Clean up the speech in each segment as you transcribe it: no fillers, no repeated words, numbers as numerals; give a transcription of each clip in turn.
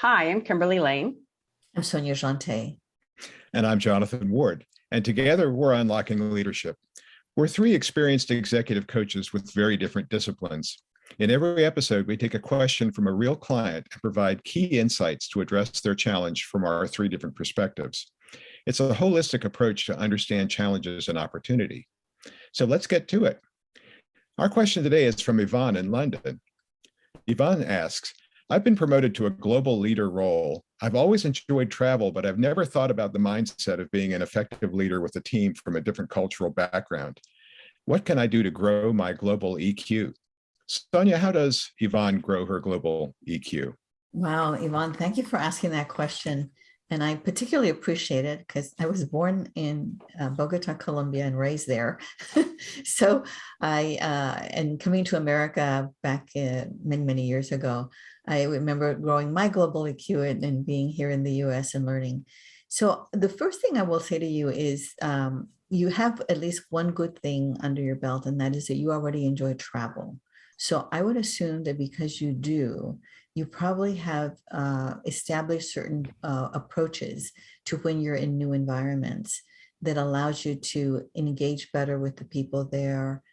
Hi, I'm Kimberly Lane. I'm Sonia. And I'm Jonathan Ward. And together we're Unlocking Leadership. We're three experienced executive coaches with very different disciplines. In every episode, we take a question from a real client and provide key insights to address their challenge from our three different perspectives. It's a holistic approach to understand challenges and opportunity. So let's get to it. Our question today is from Yvonne in London. Yvonne asks, I've been promoted to a global leader role. I've always enjoyed travel, but I've never thought about the mindset of being an effective leader with a team from a different cultural background. What can I do to grow my global EQ? Sonia, how does Yvonne grow her global EQ? Wow, Yvonne, thank you for asking that question. And I particularly appreciate it because I was born in Bogota, Colombia, and raised there. So and coming to America back many, many years ago, I remember growing my global EQ and being here in the US and learning. So the first thing I will say to you is you have at least one good thing under your belt, and that is that you already enjoy travel. So I would assume that because you do, you probably have established certain approaches to when you're in new environments that allows you to engage better with the people there,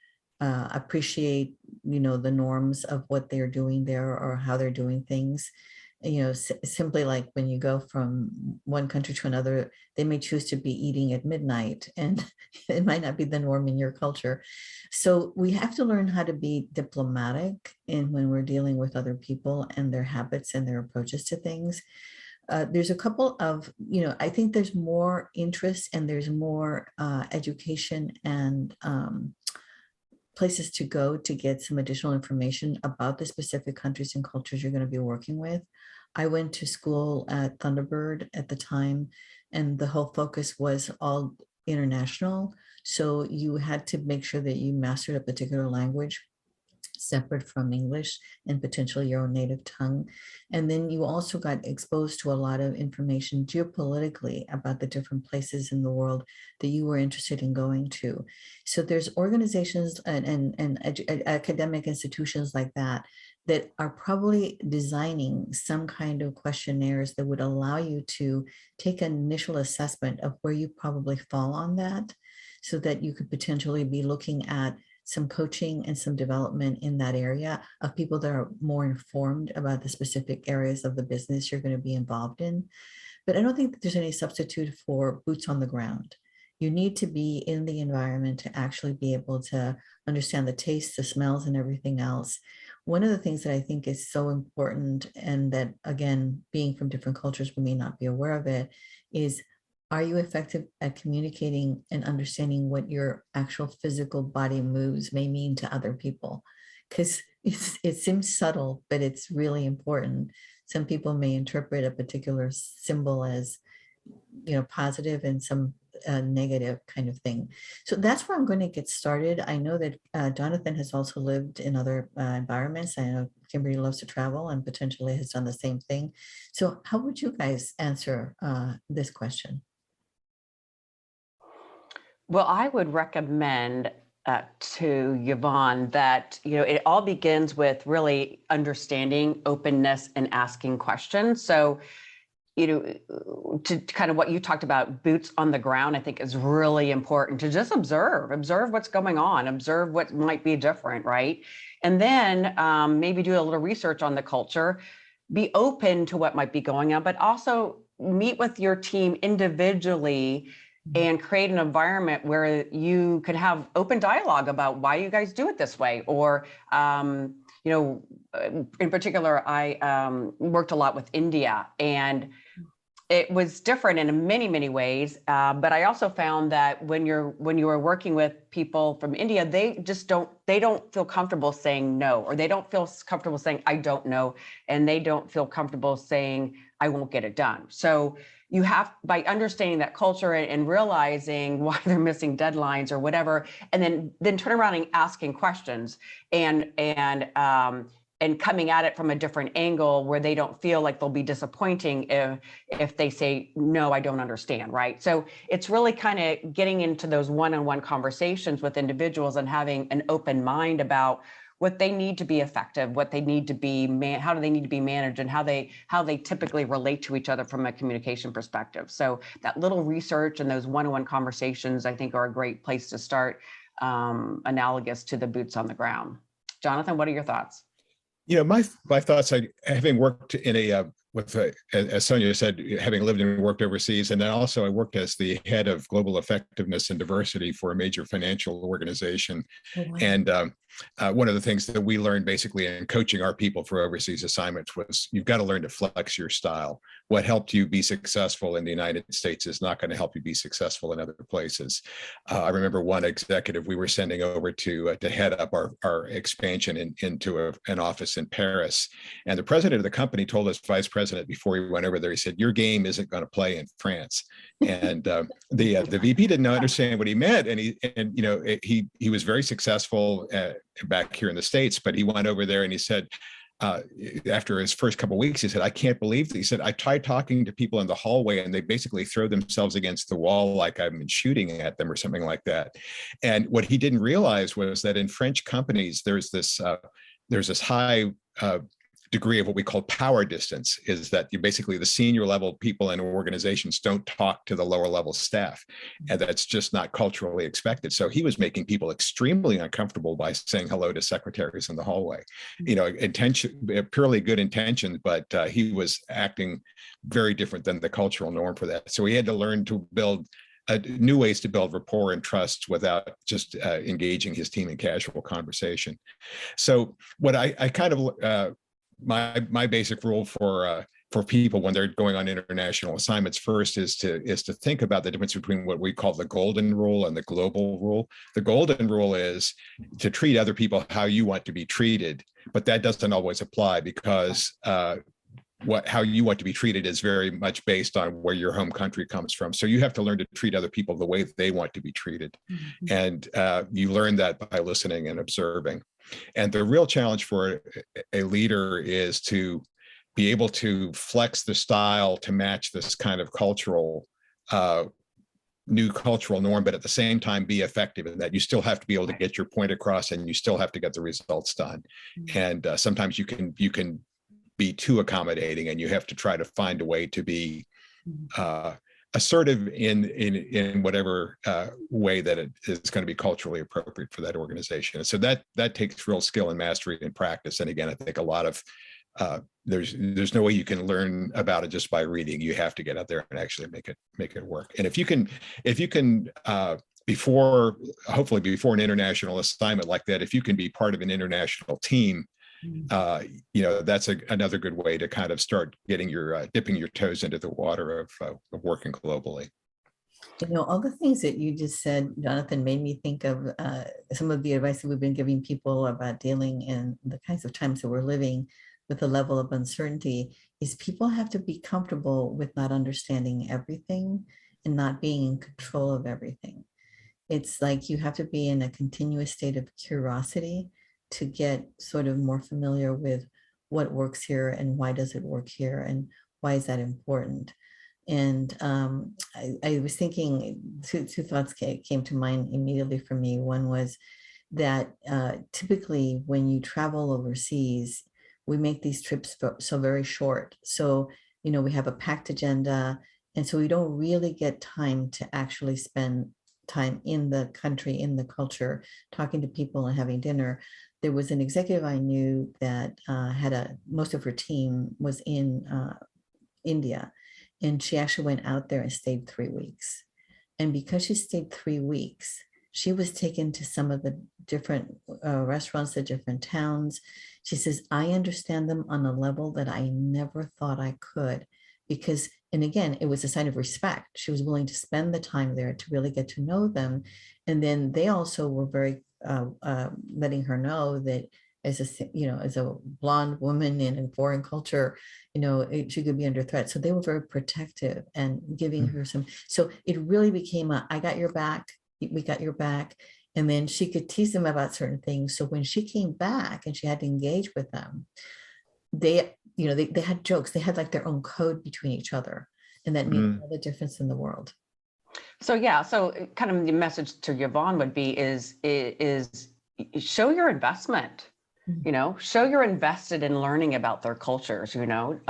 appreciate, the norms of what they're doing there or how they're doing things. Simply like when you go from one country to another, they may choose to be eating at midnight and it might not be the norm in your culture. So we have to learn how to be diplomatic in when we're dealing with other people and their habits and their approaches to things. There's a couple of, I think there's more interest and there's more education and places to go to get some additional information about the specific countries and cultures you're going to be working with. I went to school at Thunderbird at the time, and the whole focus was all international. So you had to make sure that you mastered a particular language separate from English and potentially your own native tongue. And then you also got exposed to a lot of information geopolitically about the different places in the world that you were interested in going to. So there's organizations and academic institutions like that that are probably designing some kind of questionnaires that would allow you to take an initial assessment of where you probably fall on that, so that you could potentially be looking at some coaching and some development in that area of people that are more informed about the specific areas of the business you're going to be involved in. But I don't think that there's any substitute for boots on the ground. You need to be in the environment to actually be able to understand the tastes, the smells, and everything else. One of the things that I think is so important, and that, again, being from different cultures, we may not be aware of it, is are you effective at communicating and understanding what your actual physical body moves may mean to other people? Because it seems subtle, but it's really important. Some people may interpret a particular symbol as, positive, and some negative kind of thing. So that's where I'm going to get started. I know that Jonathan has also lived in other environments. I know Kimberly loves to travel and potentially has done the same thing. So how would you guys answer this question? Well, I would recommend to Yvonne that, it all begins with really understanding openness and asking questions. So, to kind of what you talked about, boots on the ground, I think is really important to just observe what's going on, observe what might be different, right? And then maybe do a little research on the culture, be open to what might be going on, but also meet with your team individually and create an environment where you can have open dialogue about why you guys do it this way. Or, in particular, I worked a lot with India, and it was different in many, many ways. But I also found that when you are working with people from India, they don't feel comfortable saying no, or they don't feel comfortable saying, I don't know. And they don't feel comfortable saying, I won't get it done. So you have, by understanding that culture and realizing why they're missing deadlines or whatever, and then turn around and asking questions and coming at it from a different angle where they don't feel like they'll be disappointing if they say, no, I don't understand, right? So it's really kind of getting into those one-on-one conversations with individuals and having an open mind about what they need to be effective, what they need to be, how do they need to be managed, and how they typically relate to each other from a communication perspective. So that little research and those one-on-one conversations, I think, are a great place to start, analogous to the boots on the ground. Jonathan, what are your thoughts? My thoughts, having worked in as Sonia said, having lived and worked overseas, and then also I worked as the head of global effectiveness and diversity for a major financial organization. Oh, wow. And one of the things that we learned basically in coaching our people for overseas assignments was you've got to learn to flex your style. What helped you be successful in the United States is not going to help you be successful in other places. I remember one executive we were sending over to head up our expansion into an office in Paris. And the president of the company told us, vice president, before he went over there, he said, "Your game isn't going to play in France." And the VP didn't understand what he meant. And he was very successful back here in the States, but he went over there and he said, after his first couple of weeks, he said, "I can't believe that." He said, "I tried talking to people in the hallway and they basically throw themselves against the wall like I've been shooting at them," or something like that. And what he didn't realize was that in French companies, there's this high degree of what we call power distance, is that you basically, the senior level people in organizations don't talk to the lower level staff, and that's just not culturally expected. So he was making people extremely uncomfortable by saying hello to secretaries in the hallway. Purely good intentions, but he was acting very different than the cultural norm for that. So he had to learn to build new ways to build rapport and trust without just engaging his team in casual conversation. So what I kind of my basic rule for people when they're going on international assignments first is to think about the difference between what we call the golden rule and the global rule. The golden rule is to treat other people how you want to be treated, but that doesn't always apply, because how you want to be treated is very much based on where your home country comes from. So you have to learn to treat other people the way they want to be treated. Mm-hmm. And you learn that by listening and observing. And the real challenge for a leader is to be able to flex the style to match this kind of new cultural norm, but at the same time be effective in that you still have to be able to get your point across and you still have to get the results done. Mm-hmm. And sometimes you can be too accommodating, and you have to try to find a way to be assertive in whatever way that it is going to be culturally appropriate for that organization. And so that takes real skill and mastery and practice. And again, I think a lot of there's no way you can learn about it just by reading. You have to get out there and actually make it work. And if you can hopefully before an international assignment like that, if you can be part of an international team, that's another good way to kind of start getting dipping your toes into the water of working globally. All the things that you just said, Jonathan, made me think of some of the advice that we've been giving people about dealing in the kinds of times that we're living with a level of uncertainty. Is people have to be comfortable with not understanding everything and not being in control of everything. It's like you have to be in a continuous state of curiosity to get sort of more familiar with what works here and why does it work here and why is that important. And I was thinking, two thoughts came to mind immediately for me. One was that typically when you travel overseas, we make these trips so very short. So, we have a packed agenda, and so we don't really get time to actually spend time in the country, in the culture, talking to people and having dinner. There was an executive I knew that most of her team was in India, and she actually went out there and stayed 3 weeks. And because she stayed 3 weeks, she was taken to some of the different restaurants, the different towns. She says, I understand them on a level that I never thought I could, because, and again, it was a sign of respect. She was willing to spend the time there to really get to know them. And then they also were very letting her know that as a blonde woman in a foreign culture, she could be under threat. So they were very protective and giving her some. So it really became I got your back, we got your back. And then she could tease them about certain things. So when she came back and she had to engage with them, they had jokes. They had like their own code between each other, and that made all the difference in the world. So kind of the message to Yvonne would be is show your investment. you know, show you're invested in learning about their cultures, you know.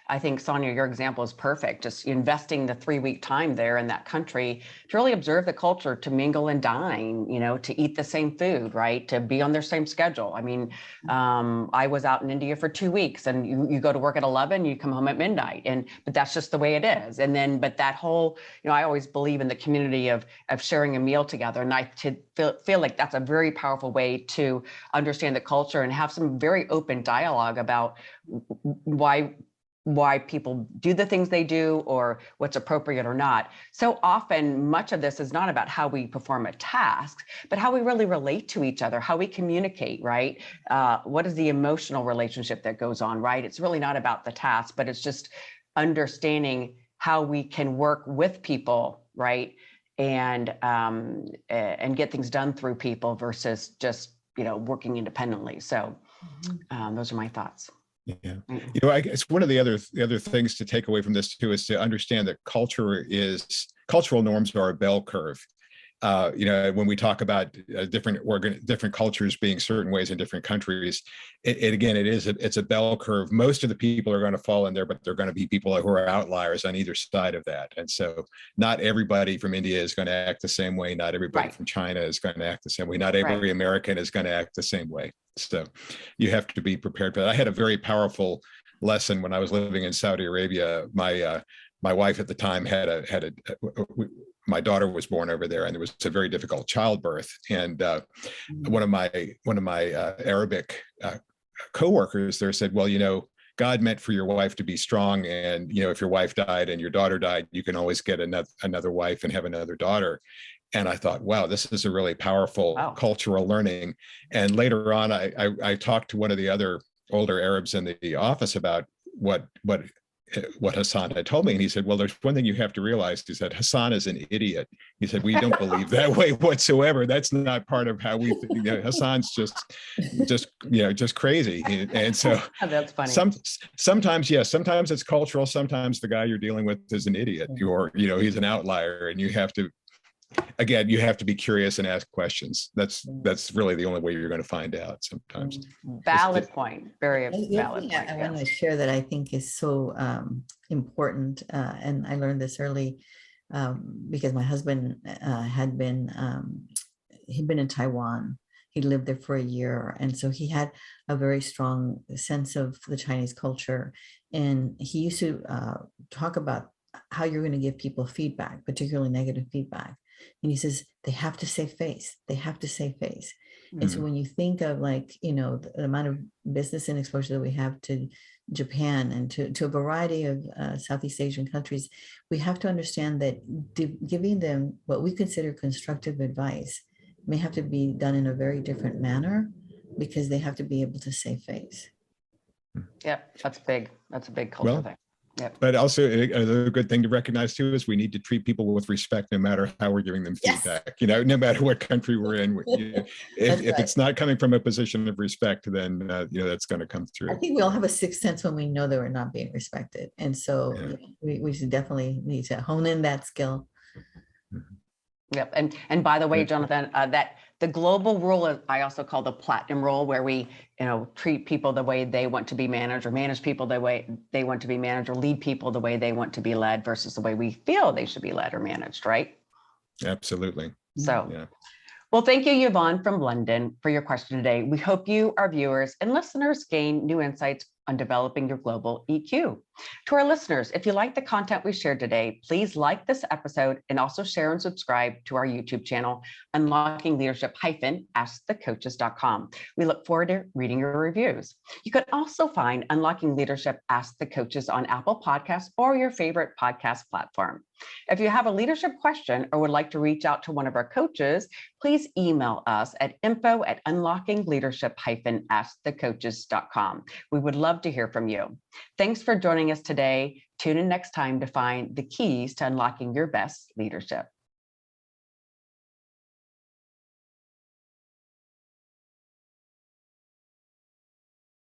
I think, Sonia, your example is perfect. Just investing the 3-week time there in that country to really observe the culture, to mingle and dine, you know, to eat the same food, right? To be on their same schedule. I mean, I was out in India for 2 weeks, and you go to work at 11, you come home at midnight, but that's just the way it is. And then, but that whole, you know, I always believe in the community of sharing a meal together. And I feel like that's a very powerful way to understand the culture and have some very open dialogue about why people do the things they do or what's appropriate or not. So often, much of this is not about how we perform a task, but how we really relate to each other, how we communicate, right? What is the emotional relationship that goes on, right? It's really not about the task, but it's just understanding how we can work with people, right? And get things done through people versus just, you know, working independently. So those are my thoughts. Yeah, you know, I guess one of the other things to take away from this too is to understand that cultural norms are a bell curve. You know, when we talk about different cultures being certain ways in different countries, it's a bell curve. Most of the people are going to fall in there, but there are going to be people who are outliers on either side of that. And so not everybody from India is going to act the same way. Not everybody from China is going to act the same way. Not every American is going to act the same way. So you have to be prepared for that. I had a very powerful lesson when I was living in Saudi Arabia. My wife at the time my daughter was born over there, and there was a very difficult childbirth. And one of my Arabic coworkers there said, "Well, you know, God meant for your wife to be strong, and you know, if your wife died and your daughter died, you can always get another wife and have another daughter." And I thought, wow, this is a really powerful cultural learning. And later on, I talked to one of the other older Arabs in the office about what Hassan had told me. And he said, well, there's one thing you have to realize. He said, Hassan is an idiot. He said, we don't believe that way whatsoever. That's not part of how we think. You know, Hassan's just crazy. And so that's funny. Sometimes it's cultural. Sometimes the guy you're dealing with is an idiot, or, you know, he's an outlier, and you have to be curious and ask questions. That's really the only way you're going to find out sometimes. Valid point. Very valid point. I want to share that I think is so important. And I learned this early because my husband he'd been in Taiwan. He lived there for a year. And so he had a very strong sense of the Chinese culture. And he used to talk about how you're going to give people feedback, particularly negative feedback. And he says, they have to save face. They have to save face. Mm-hmm. And so when you think of, like, you know, the amount of business and exposure that we have to Japan and to a variety of Southeast Asian countries, we have to understand that giving them what we consider constructive advice may have to be done in a very different manner, because they have to be able to save face. Yep, that's big. That's a big cultural thing. Yep. But also a good thing to recognize too is we need to treat people with respect, no matter how we're giving them feedback. You know, no matter what country we're in. If it's not coming from a position of respect, then you know, that's going to come through. I think we all have a sixth sense when we know that we're not being respected, and so we should definitely need to hone in that skill. Yep. And by the way, Jonathan, that the global rule, I also call the platinum rule, where we, you know, treat people the way they want to be managed, or manage people the way they want to be managed, or lead people the way they want to be led versus the way we feel they should be led or managed, right? Absolutely. So, well, thank you, Yvonne from London, for your question today. We hope you, our viewers and listeners, gain new insights on developing your global EQ. To our listeners, if you like the content we shared today, please like this episode and also share and subscribe to our YouTube channel, Unlocking Leadership -askthecoaches.com. We look forward to reading your reviews. You can also find Unlocking Leadership Ask the Coaches on Apple Podcasts or your favorite podcast platform. If you have a leadership question or would like to reach out to one of our coaches, please email us at info@unlockingleadership-askthecoaches.com. We would love to hear from you. Thanks for joining us today. Tune in next time to find the keys to unlocking your best leadership.